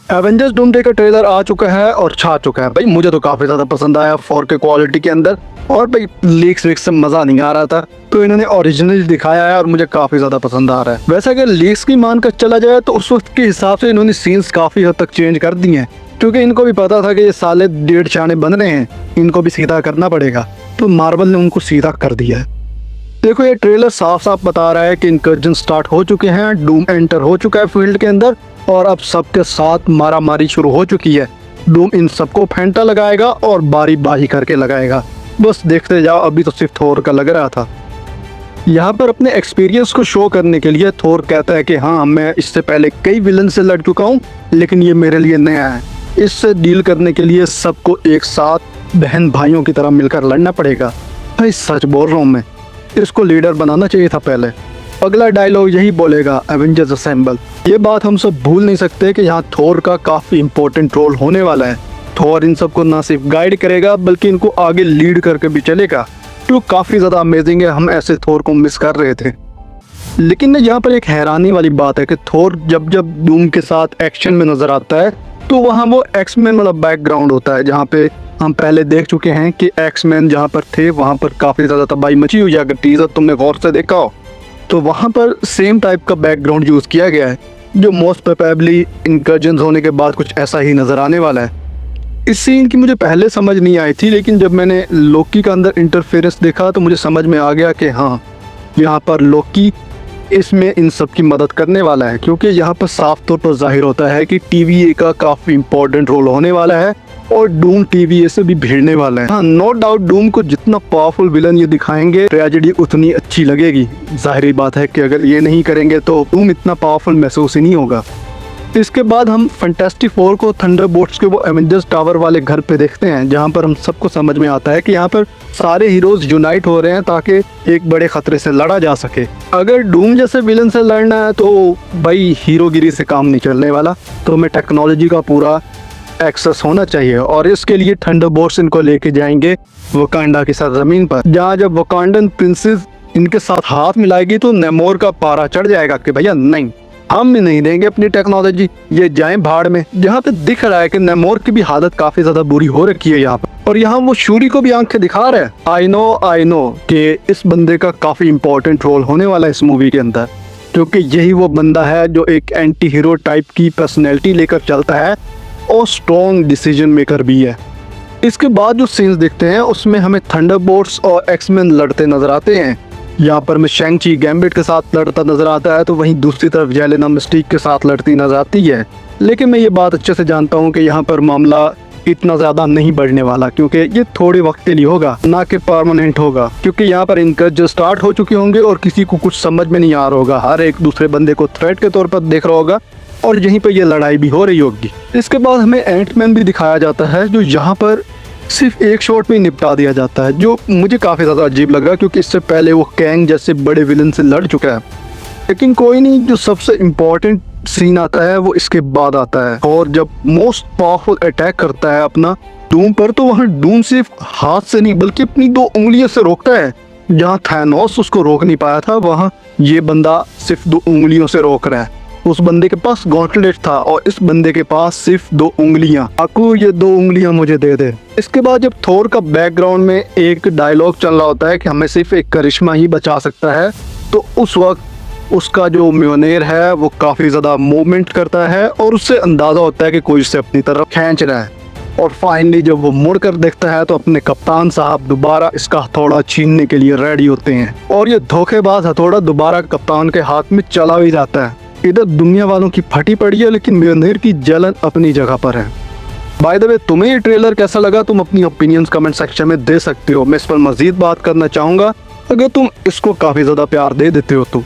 Avengers डूमडे का trailer आ चुका है और छा चुका है भाई। मुझे तो काफी ज्यादा पसंद आया 4K क्वालिटी के अंदर। और भाई लीक्स वीक्स से मजा नहीं आ रहा था, तो इन्होंने ओरिजिनल दिखाया है और मुझे काफी ज्यादा पसंद आ रहा है। वैसे अगर लीक्स की मान कर चला जाए तो उस वक्त के हिसाब से इन्होंने सीन्स काफी हद तक चेंज कर दिए हैं, क्योंकि इनको भी पता था कि ये साले 1.5 चाने बन रहे हैं, इनको भी सीधा करना पड़ेगा, तो मार्वल ने उनको सीधा कर दिया है। देखो ये ट्रेलर साफ साफ बता रहा है कि इनकर्जन स्टार्ट हो चुके हैं, डूम एंटर हो चुका है फील्ड के अंदर और अब सबके साथ मारा मारी शुरू हो चुकी है। डूम इन सबको फेंटा लगाएगा और बारी बारी करके लगाएगा। बस देखते जाओ, अभी तो सिर्फ थोर का लग रहा था। यहाँ पर अपने एक्सपीरियंस को शो करने के लिए थोर कहता है कि हाँ मैं इससे पहले कई विलन से लड़ चुका हूँ, लेकिन ये मेरे लिए नया है। इससे डील करने के लिए सबको एक साथ बहन भाइयों की तरह मिलकर लड़ना पड़ेगा। भाई सच बोल रहा हूँ मैं, इसको लीडर बनाना चाहिए था पहले। अगला डायलॉग यही बोलेगा, एवेंजर्स असेंबल। ये बात हम सब भूल नहीं सकते कि यहाँ थोर का काफी इंपॉर्टेंट रोल होने वाला है। थोर इन सबको ना सिर्फ गाइड करेगा बल्कि इनको आगे लीड करके भी चलेगा, जो काफी ज्यादा अमेजिंग है। हम ऐसे थोर को मिस कर रहे थे। लेकिन यहाँ पर एक हैरानी वाली बात है कि थोर जब जब डूम के साथ एक्शन में नजर आता है तो वहाँ वो एक्समैन वाला बैकग्राउंड होता है, जहाँ पे हम पहले देख चुके हैं कि एक्समैन जहाँ पर थे वहाँ पर काफी ज्यादा तबाही मची हुई है। अगर टीजर तुमने गौर से देखा हो तो वहाँ पर सेम टाइप का बैकग्राउंड यूज किया गया है, जो मोस्ट प्रोबेबली इनकर्जन होने के बाद कुछ ऐसा ही नजर आने वाला है। इस सीन की मुझे पहले समझ नहीं आई थी, लेकिन जब मैंने लोकी का अंदर इंटरफेरेंस देखा तो मुझे समझ में आ गया कि हाँ यहाँ पर लोकी इसमें इन सब की मदद करने वाला है, क्योंकि यहाँ पर साफ तौर पर जाहिर होता है कि TVA का काफी इंपॉर्टेंट रोल होने वाला है और डूम TVA से भी भिड़ने वाला है। हाँ नो डाउट डूम को जितना पावरफुल विलन ये दिखाएंगे ट्रेजेडी उतनी अच्छी लगेगी। जाहिर बात है कि अगर ये नहीं करेंगे तो डूम इतना पावरफुल महसूस ही नहीं होगा। इसके बाद हम फैंटास्टिक फोर को थंडरबोल्ट्स के वो एवेंजर्स टावर वाले घर पे देखते हैं, जहाँ पर हम सबको समझ में आता है कि यहाँ पर सारे हीरोज यूनाइट हो रहे हैं ताकि एक बड़े खतरे से लड़ा जा सके। अगर डूम जैसे विलन से लड़ना है तो भाई हीरोगिरी से काम नहीं चलने वाला, तो हमें टेक्नोलॉजी का पूरा एक्सेस होना चाहिए और इसके लिए थंडरबोल्ट्स इनको लेके जाएंगे वकांडा की सरजमीन पर, जहाँ जब वकांडन प्रिंसेस इनके साथ हाथ मिलाएगी तो नेमोर का पारा चढ़ जाएगा कि भैया नहीं, हम भी नहीं देंगे अपनी टेक्नोलॉजी, ये जाएं भाड़ में। जहाँ पे दिख रहा है कि नेमोर की भी हालत काफी ज्यादा बुरी हो रखी है यहाँ पर, और यहाँ वो शूरी को भी आंखें दिखा रहा है। आई नो कि इस बंदे का काफी इंपॉर्टेंट रोल होने वाला है इस मूवी के अंदर, क्योंकि यही वो बंदा है जो एक एंटी हीरो टाइप की पर्सनैलिटी लेकर चलता है और स्ट्रॉन्ग डिसीजन मेकर भी है। इसके बाद जो सीन्स दिखते हैं उसमें हमें थंडरबोल्ट्स और एक्समैन लड़ते नजर आते हैं। यहाँ पर मैं शैंग-ची गैम्बिट के साथ लड़ता नजर आता है, तो वहीं दूसरी तरफ जेलेना मिस्टिक के साथ लड़ती नजर आती है। लेकिन मैं ये बात अच्छे से जानता हूँ कि यहाँ पर मामला इतना ज़्यादा नहीं बढ़ने वाला, क्योंकि ये थोड़े वक्त के लिए होगा, ना कि परमानेंट होगा। क्योंकि यहाँ पर इनका जो स्टार्ट हो चुके होंगे और किसी को कुछ समझ में नहीं आ रहा होगा, हर एक दूसरे बंदे को थ्रेट के तौर पर देख रहा होगा और यहीं पर ये लड़ाई भी हो रही होगी। इसके बाद हमें एंटमैन भी दिखाया जाता है, जो यहाँ पर सिर्फ एक शॉट में निपटा दिया जाता है, जो मुझे काफ़ी ज़्यादा अजीब लगा, क्योंकि इससे पहले वो कैंग जैसे बड़े विलन से लड़ चुका है। लेकिन कोई नहीं, जो सबसे इम्पोर्टेंट सीन आता है वो इसके बाद आता है, और जब मोस्ट पावरफुल अटैक करता है अपना डूम पर, तो वहाँ डूम सिर्फ हाथ से नहीं बल्कि अपनी 2 उंगलियों से रोकता है। जहाँ थैनोस उसको रोक नहीं पाया था, वहाँ ये बंदा सिर्फ 2 उंगलियों से रोक रहा है। उस बंदे के पास गॉन्टलेट था और इस बंदे के पास सिर्फ 2 उंगलियां। आपको ये 2 उंगलियां मुझे दे दे। इसके बाद जब थोर का बैकग्राउंड में एक डायलॉग चल रहा होता है कि हमें सिर्फ एक करिश्मा ही बचा सकता है, तो उस वक्त उसका जो म्योनेर है वो काफी ज्यादा मूवमेंट करता है और उससे अंदाजा होता है कि कोई उसे अपनी तरफ खींच रहा है। और फाइनली जब वो मुड़कर देखता है तो अपने कप्तान साहब दोबारा इसका हथौड़ा छीनने के लिए रेडी होते हैं, और ये धोखेबाज हथौड़ा दोबारा कप्तान के हाथ में चला भी जाता है। इधर दुनिया वालों की फटी पड़ी है, लेकिन म्योनेर की जलन अपनी जगह पर है। बाय द वे, तुम्हें ये ट्रेलर कैसा लगा? तुम अपनी ओपिनियंस कमेंट सेक्शन में दे सकते हो। मैं इस पर मजीद बात करना चाहूँगा अगर तुम इसको काफ़ी ज़्यादा प्यार दे देते हो तो।